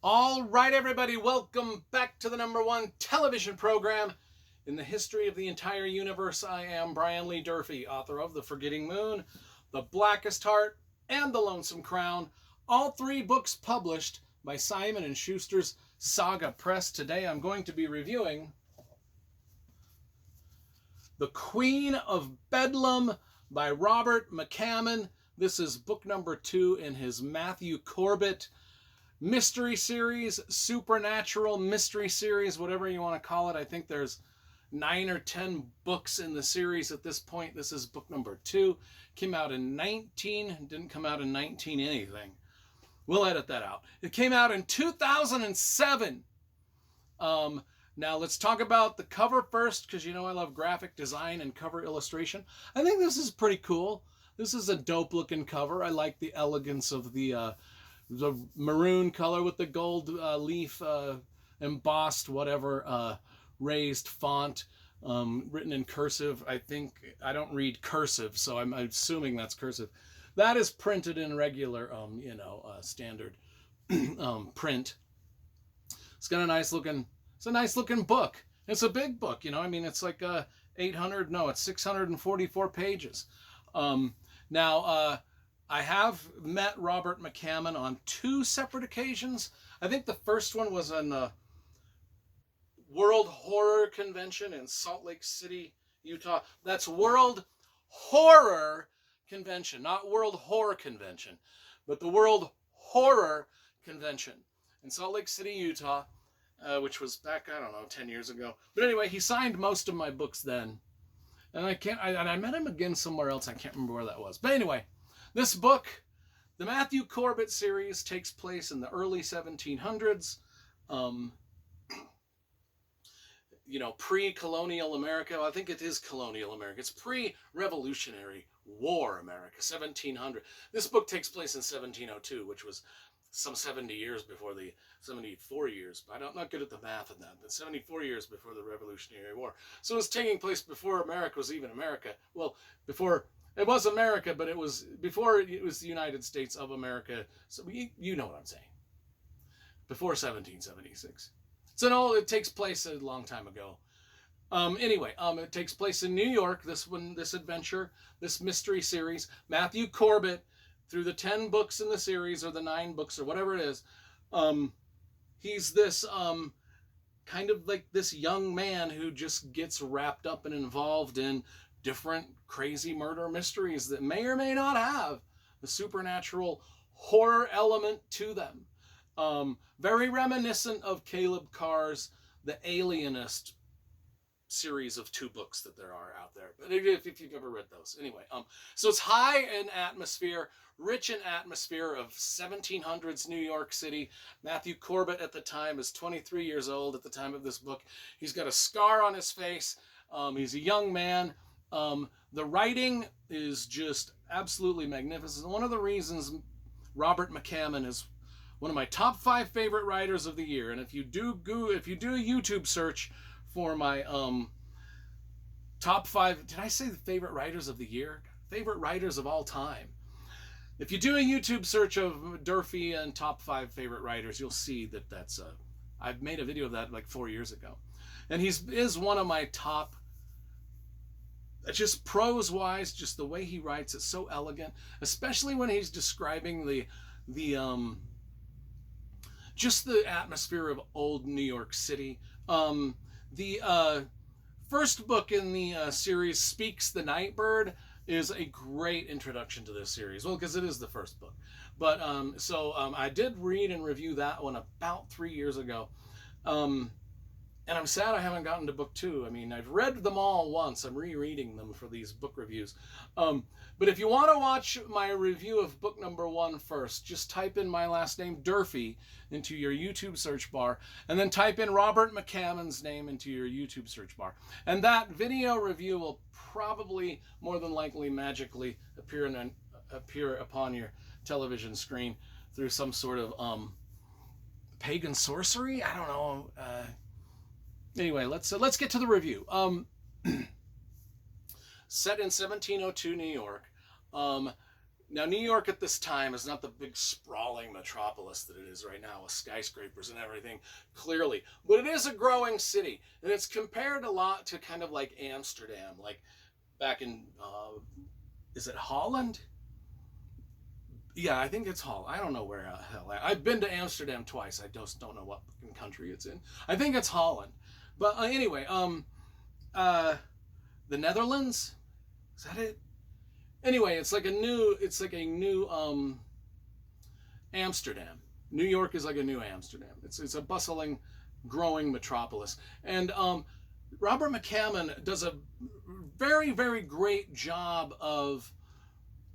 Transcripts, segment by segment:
All right, everybody, welcome back to the #1 television program in the history of the entire universe. I am Brian Lee Durfee, author of The Forgetting Moon, The Blackest Heart, and The Lonesome Crown, all three books published by Simon & Schuster's Saga Press. Today I'm going to be reviewing The Queen of Bedlam by Robert McCammon. This is book number 2 in his Matthew Corbett mystery series, supernatural mystery series, whatever you want to call it. I think there's 9 or 10 books in the series at this point. This is book number 2. Came out in 19, didn't come out in 19 anything. We'll edit that out. It came out in 2007. Now let's talk about the cover first, because you know I love graphic design and cover illustration. I think this is pretty cool. This is a dope looking cover. I like the elegance of the maroon color with the gold leaf embossed whatever raised font, written in cursive. I don't read cursive, so I'm assuming that's cursive. That is printed in regular standard print. It's got a nice looking book. It's a big book, it's like 644 pages. I have met Robert McCammon on 2 separate occasions. I think the first one was on the World Horror Convention in Salt Lake City, Utah. That's World Horror Convention, not World Horror Convention, but the World Horror Convention in Salt Lake City, Utah, which was back, 10 years ago. But anyway, he signed most of my books then. And I met him again somewhere else. I can't remember where that was. But anyway, this book, the Matthew Corbett series, takes place in the early 1700s, pre-colonial America. Well, I think it is colonial America. It's pre-Revolutionary War America, 1700. This book takes place in 1702, which was some 74 years, but I'm not good at the math of that, but 74 years before the Revolutionary War. So it was taking place before America was even America. Well, before it was America, but it was before it was the United States of America. So you know what I'm saying. Before 1776. So it takes place a long time ago. It takes place in New York. This adventure, this mystery series. Matthew Corbett, through the 10 books in the series, or the 9 books, or whatever it is, he's this kind of like this young man who just gets wrapped up and involved in different crazy murder mysteries that may or may not have the supernatural horror element to them. Very reminiscent of Caleb Carr's The Alienist series of 2 books that there are out there. But if you've ever read those. Anyway, so it's high in atmosphere, rich in atmosphere of 1700s New York City. Matthew Corbett at the time is 23 years old at the time of this book. He's got a scar on his face. He's a young man. The writing is just absolutely magnificent. One of the reasons Robert McCammon is one of my top 5 favorite writers of the year, and if you do a YouTube search for my top 5, did I say the favorite writers of the year? Favorite writers of all time. If you do a YouTube search of Durfee and top 5 favorite writers, you'll see that that's I've made a video of that like 4 years ago, and he is one of my top. Just prose-wise, just the way he writes, it's so elegant, especially when he's describing just the atmosphere of old New York City. The first book in the series, Speaks the Nightbird, is a great introduction to this series. Well, because it is the first book. But I did read and review that one about 3 years ago. And I'm sad I haven't gotten to book 2. I mean, I've read them all once. I'm rereading them for these book reviews. But if you want to watch my review of book number 1 first, just type in my last name, Durfee, into your YouTube search bar, and then type in Robert McCammon's name into your YouTube search bar. And that video review will probably, more than likely, magically appear upon your television screen through some sort of pagan sorcery? I don't know. Anyway, let's get to the review. Set in 1702 New York. Now, New York at this time is not the big sprawling metropolis that it is right now with skyscrapers and everything, clearly. But it is a growing city. And it's compared a lot to kind of like Amsterdam, like back in, is it Holland? Yeah, I think it's Holland. I don't know where the hell. I've been to Amsterdam twice. I just don't know what country it's in. I think it's Holland. But anyway, the Netherlands? Is that it? Anyway, it's like a new Amsterdam. New York is like a new Amsterdam. It's a bustling, growing metropolis. And Robert McCammon does a very, very great job of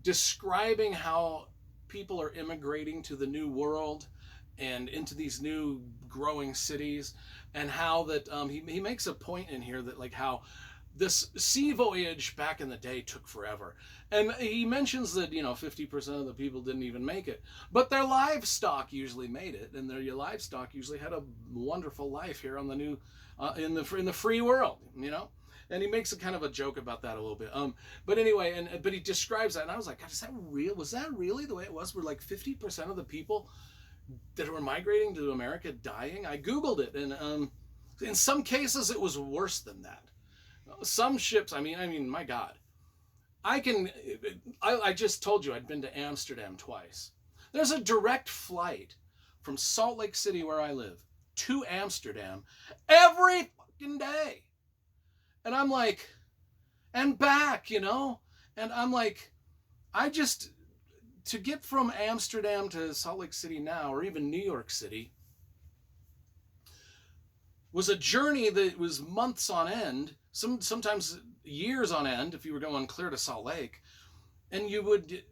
describing how people are immigrating to the new world and into these new growing cities, and how that he makes a point in here that like how this sea voyage back in the day took forever. And he mentions that, 50% of the people didn't even make it. But their livestock usually made it, and their livestock usually had a wonderful life here on the new, in the free world, And he makes a kind of a joke about that a little bit. But anyway, but he describes that, and I was like, God, is that real? Was that really the way it was? Were like 50% of the people that were migrating to America dying? I Googled it, and in some cases it was worse than that. Some ships, I mean, my God. I just told you I'd been to Amsterdam twice. There's a direct flight from Salt Lake City, where I live, to Amsterdam every fucking day. And I'm like, and back, And I'm like, to get from Amsterdam to Salt Lake City now, or even New York City, was a journey that was months on end, sometimes years on end if you were going clear to Salt Lake, and you would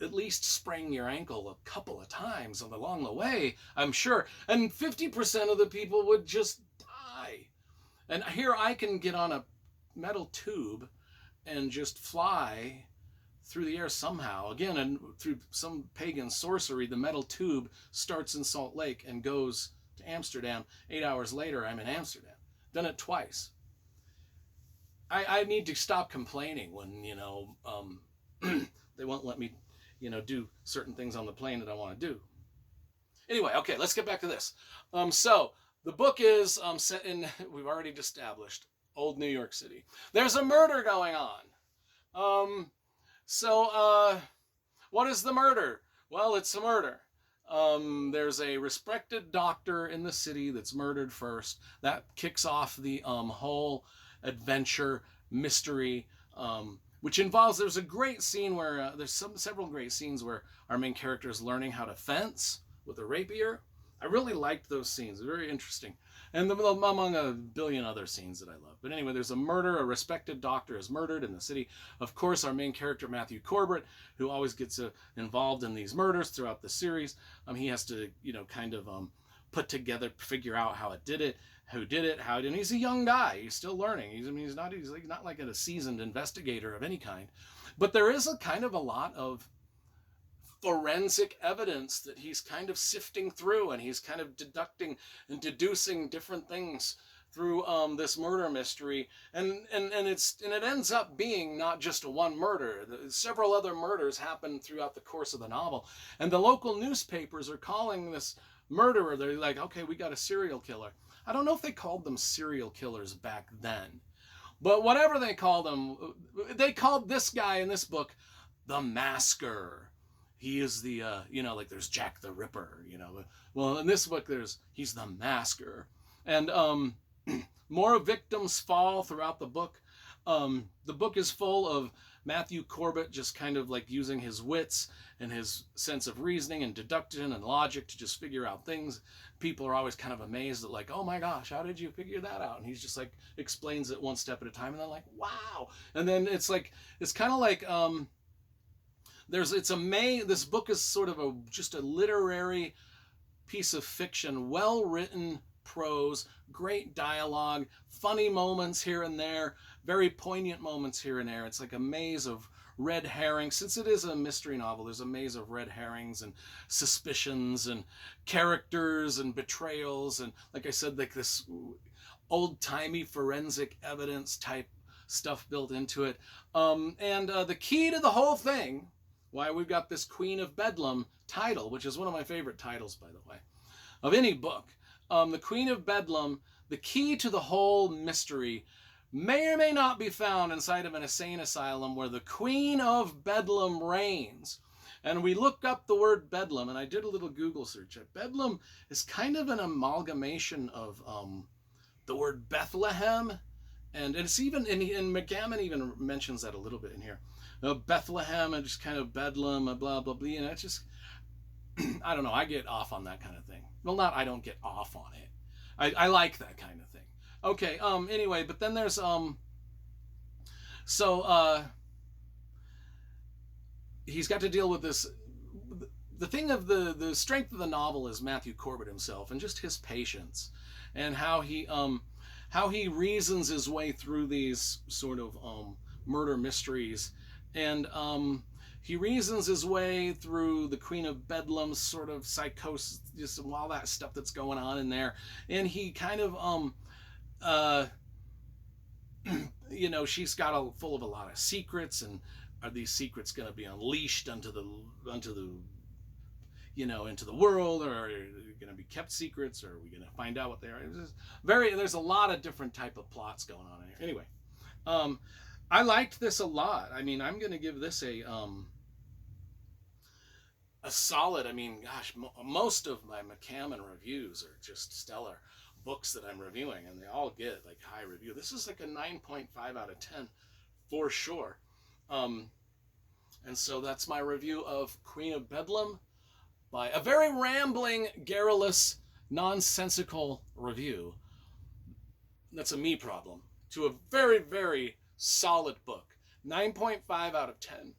at least sprain your ankle a couple of times along the way, I'm sure, and 50% of the people would just die. And here I can get on a metal tube and just fly through the air somehow. Again, and through some pagan sorcery, the metal tube starts in Salt Lake and goes to Amsterdam. 8 hours later, I'm in Amsterdam. Done it twice. I need to stop complaining when, they won't let me, do certain things on the plane that I want to do. Anyway, okay, let's get back to this. So the book is set in, we've already established, old New York City. There's a murder going on. What is the murder? Well, it's a murder. There's a respected doctor in the city that's murdered first. That kicks off the whole adventure mystery, which involves, there's a great scene where there's several great scenes where our main character is learning how to fence with a rapier. I really liked those scenes. They're very interesting. And among a billion other scenes that I love. But anyway, there's a murder. A respected doctor is murdered in the city. Of course, our main character, Matthew Corbett, who always gets involved in these murders throughout the series, he has to, put together, figure out how it did it, who did it, how it did it. And he's a young guy. He's still learning. He's not like a seasoned investigator of any kind. But there is a kind of a lot of forensic evidence that he's kind of sifting through, and he's kind of deducting and deducing different things through this murder mystery, and it ends up being not just one murder. Several other murders happen throughout the course of the novel, and the local newspapers are calling this murderer, they're like, okay, we got a serial killer. I don't know if they called them serial killers back then, but whatever they called them, they called this guy in this book the Masker. He is the, like there's Jack the Ripper, Well, in this book, he's the Masker. And more victims fall throughout the book. The book is full of Matthew Corbett just kind of like using his wits and his sense of reasoning and deduction and logic to just figure out things. People are always kind of amazed at like, oh my gosh, how did you figure that out? And he's just like explains it one step at a time, and they're like, wow. And then it's kind of like, this book is sort of just a literary piece of fiction, well-written prose, great dialogue, funny moments here and there, very poignant moments here and there. It's like a maze of red herrings. Since it is a mystery novel, there's a maze of red herrings and suspicions and characters and betrayals, and like I said, like this old-timey forensic evidence type stuff built into it. And the key to the whole thing, why we've got this Queen of Bedlam title, which is one of my favorite titles, by the way, of any book. The Queen of Bedlam, the key to the whole mystery may or may not be found inside of an insane asylum where the Queen of Bedlam reigns. And we looked up the word Bedlam, and I did a little Google search. Bedlam is kind of an amalgamation of the word Bethlehem, and it's even, and McCammon even mentions that a little bit in here. Bethlehem and just kind of Bedlam, blah, blah, blah. It's just, I don't know, I get off on that kind of thing. Well, not I don't get off on it. I like that kind of thing. Okay, anyway, but then there's, he's got to deal with this. The thing of the strength of the novel is Matthew Corbett himself and just his patience and how he reasons his way through these sort of murder mysteries, and he reasons his way through the Queen of Bedlam's sort of psychosis, just all that stuff that's going on in there, and he kind of she's got full of a lot of secrets, and are these secrets going to be unleashed into the into the world, or are they going to be kept secrets, or are we going to find out what they are? There's a lot of different type of plots going on in here. Anyway, I liked this a lot. I mean, I'm going to give this a solid. I mean, gosh, most of my McCammon reviews are just stellar books that I'm reviewing, and they all get like high review. This is like a 9.5 out of 10 for sure. And so that's my review of Queen of Bedlam, by a very rambling, garrulous, nonsensical review. That's a me problem. To a very, very solid book. 9.5 out of 10.